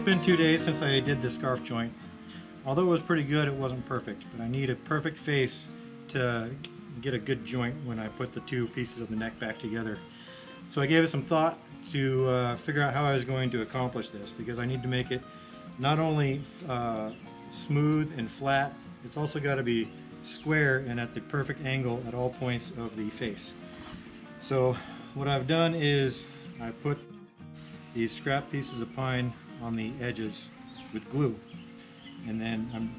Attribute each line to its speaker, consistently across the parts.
Speaker 1: been 2 days since I did the scarf joint. Although it was pretty good, it wasn't perfect, but I need a perfect face to get a good joint when I put the two pieces of the neck back together. So I gave it some thought to figure out how I was going to accomplish this, because I need to make it not only smooth and flat, it's also got to be square and at the perfect angle at all points of the face. So what I've done is I put these scrap pieces of pine on the edges with glue, and then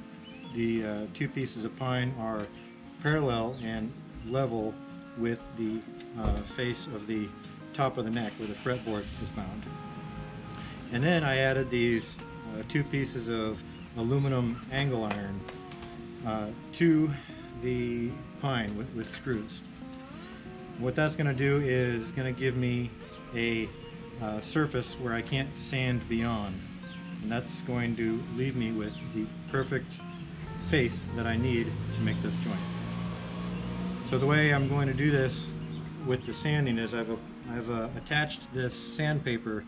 Speaker 1: the two pieces of pine are parallel and level with the face of the top of the neck where the fretboard is mounted. And then I added these two pieces of aluminum angle iron to the pine with screws. What that's going to do is going to give me a surface where I can't sand beyond, and that's going to leave me with the perfect face that I need to make this joint. So the way I'm going to do this with the sanding is I've attached this sandpaper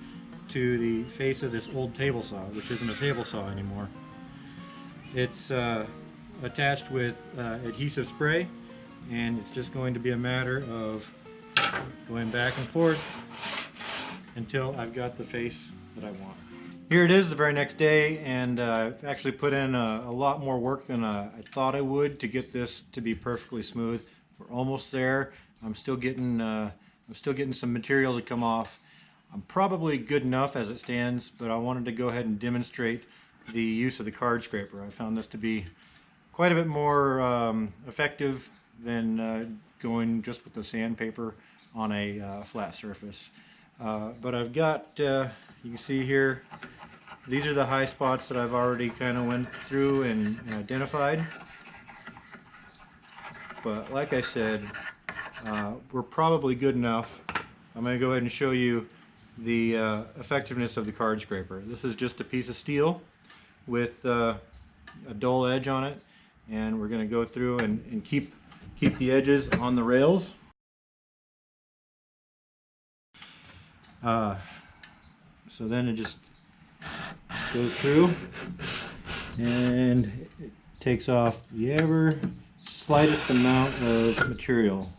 Speaker 1: to the face of this old table saw, which isn't a table saw anymore. It's attached with adhesive spray, and it's just going to be a matter of going back and forth until I've got the face that I want. Here it is the very next day, and I've actually put in a lot more work than I thought I would to get this to be perfectly smooth. We're almost there. I'm still getting some material to come off. I'm probably good enough as it stands, but I wanted to go ahead and demonstrate the use of the card scraper. I found this to be quite a bit more effective than going just with the sandpaper on a flat surface. But I've got, you can see here, these are the high spots that I've already kind of went through and identified. But like I said, we're probably good enough. I'm going to go ahead and show you the effectiveness of the card scraper. This is just a piece of steel with a dull edge on it, and we're going to go through and keep the edges on the rails. So then it just goes through and it takes off the ever slightest amount of material.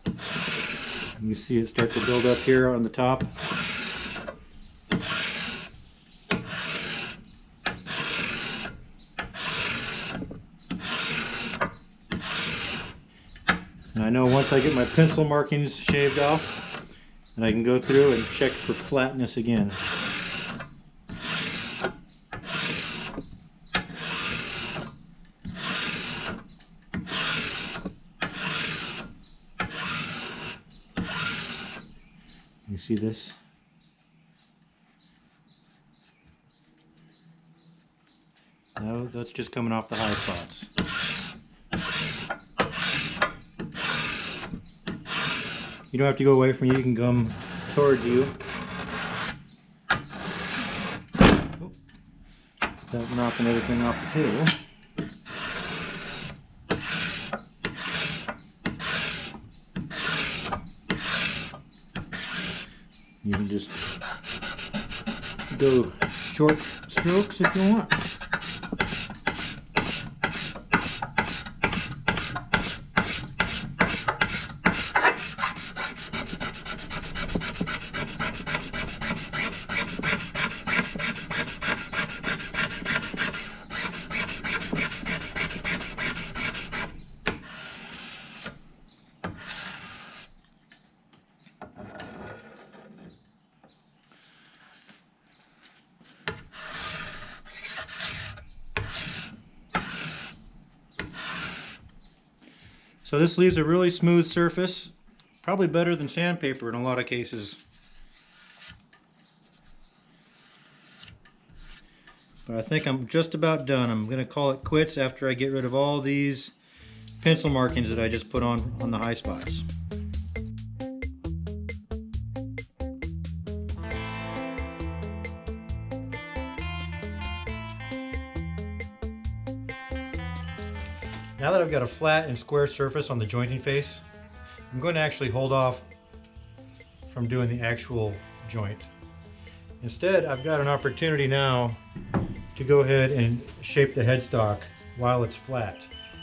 Speaker 1: You see it start to build up here on the top. And I know once I get my pencil markings shaved off, and I can go through and check for flatness again. You see this? No, that's just coming off the high spots. You don't have to go away from you, you can come towards you. Without knocking everything off the table. You can just go short strokes if you want. So this leaves a really smooth surface, probably better than sandpaper in a lot of cases. But I think I'm just about done. I'm going to call it quits after I get rid of all these pencil markings that I just put on the high spots. Now that I've got a flat and square surface on the jointing face, I'm going to actually hold off from doing the actual joint. Instead, I've got an opportunity now to go ahead and shape the headstock while it's flat,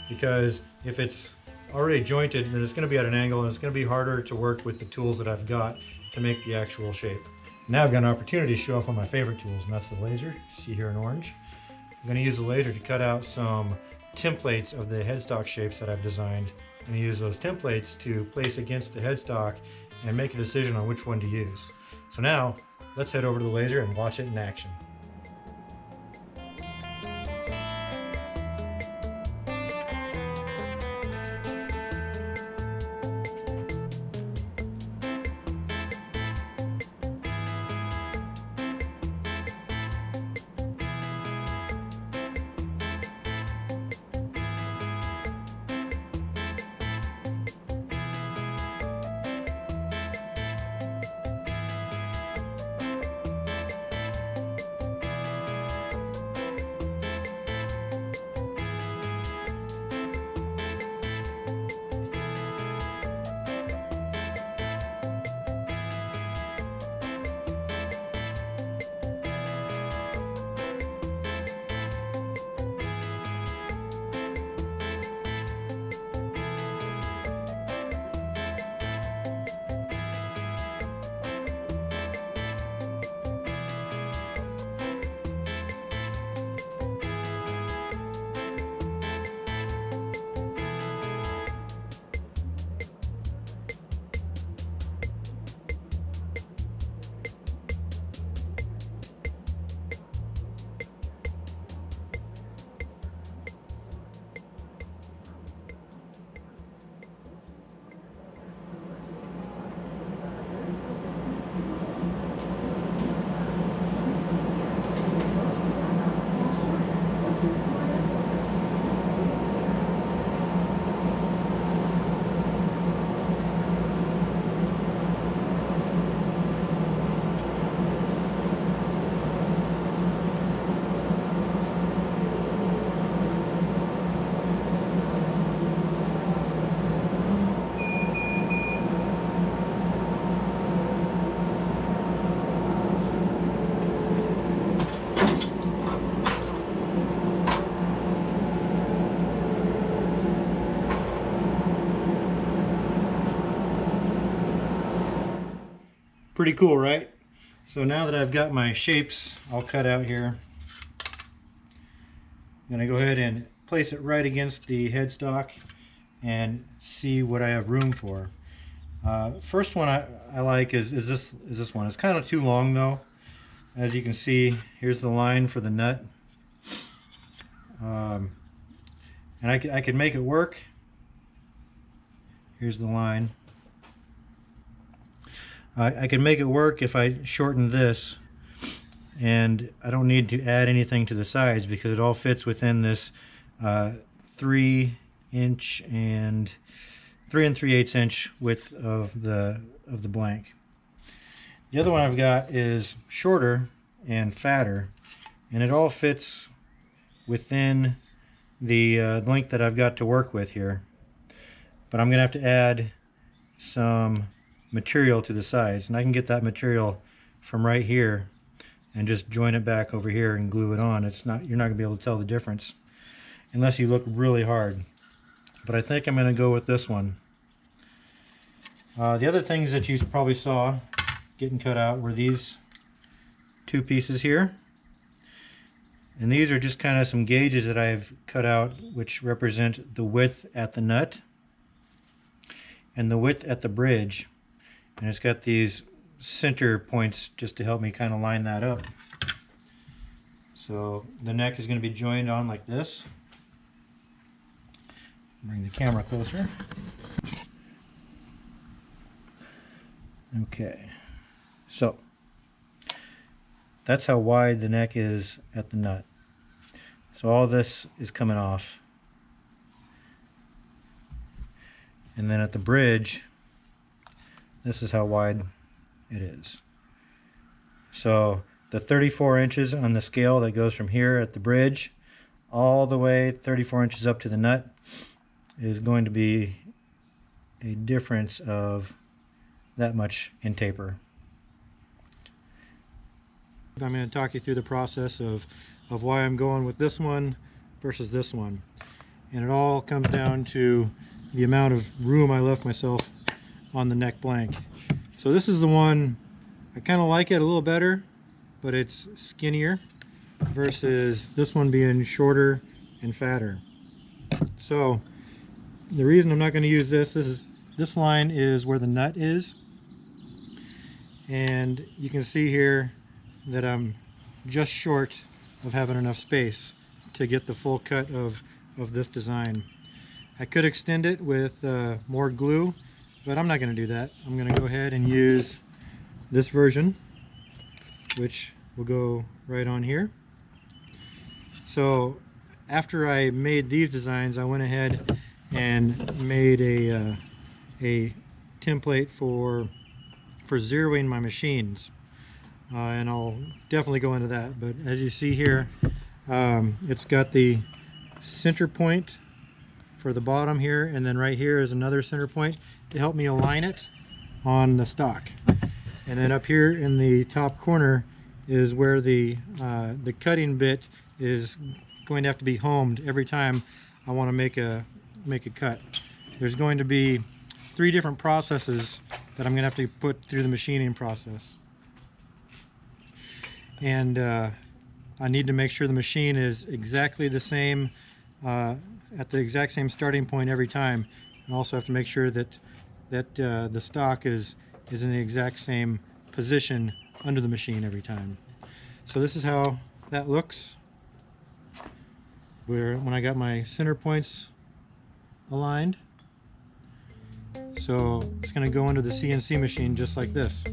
Speaker 1: because if it's already jointed, then it's going to be at an angle and it's going to be harder to work with the tools that I've got to make the actual shape. Now I've got an opportunity to show off one of my favorite tools, and that's the laser. You see here in orange. I'm going to use the laser to cut out some templates of the headstock shapes that I've designed. I'm going to use those templates to place against the headstock and make a decision on which one to use. So now let's head over to the laser and watch it in action. Pretty cool, right? So now that I've got my shapes all cut out here, I'm going to go ahead and place it right against the headstock and see what I have room for. First one I like is this one. It's kind of too long though. As you can see, here's the line for the nut. And I could make it work. Here's the line. I can make it work if I shorten this, and I don't need to add anything to the sides because it all fits within this 3 inch and 3 3/8 inch width of the blank. The other one I've got is shorter and fatter, and it all fits within the length that I've got to work with here. But I'm going to have to add some material to the sides, and I can get that material from right here and just join it back over here and glue it on. You're not going to be able to tell the difference unless you look really hard. But I think I'm going to go with this one. The other things that you probably saw getting cut out were these two pieces here, and these are just kind of some gauges that I've cut out which represent the width at the nut and the width at the bridge. And it's got these center points just to help me kind of line that up. So the neck is going to be joined on like this. Bring the camera closer. Okay, so that's how wide the neck is at the nut. So all this is coming off. And then at the bridge, this is how wide it is. So the 34 inches on the scale that goes from here at the bridge all the way 34 inches up to the nut is going to be a difference of that much in taper. I'm going to talk you through the process of of why I'm going with this one versus this one. And it all comes down to the amount of room I left myself on the neck blank. So this is the one, I kind of like it a little better, but it's skinnier versus this one being shorter and fatter. So the reason I'm not going to use this line is where the nut is, and you can see here that I'm just short of having enough space to get the full cut of this design. I could extend it with more glue, but I'm not going to do that. I'm going to go ahead and use this version, which will go right on here. So after I made these designs, I went ahead and made a template for zeroing my machines, and I'll definitely go into that. But as you see here, it's got the center point for the bottom here, and then right here is another center point to help me align it on the stock. And then up here in the top corner is where the cutting bit is going to have to be homed every time I want to make a cut. There's going to be 3 different processes that I'm going to have to put through the machining process. And I need to make sure the machine is exactly the same, at the exact same starting point every time. And also have to make sure that the stock is in the exact same position under the machine every time. So this is how that looks when I got my center points aligned. So it's going to go into the CNC machine just like this.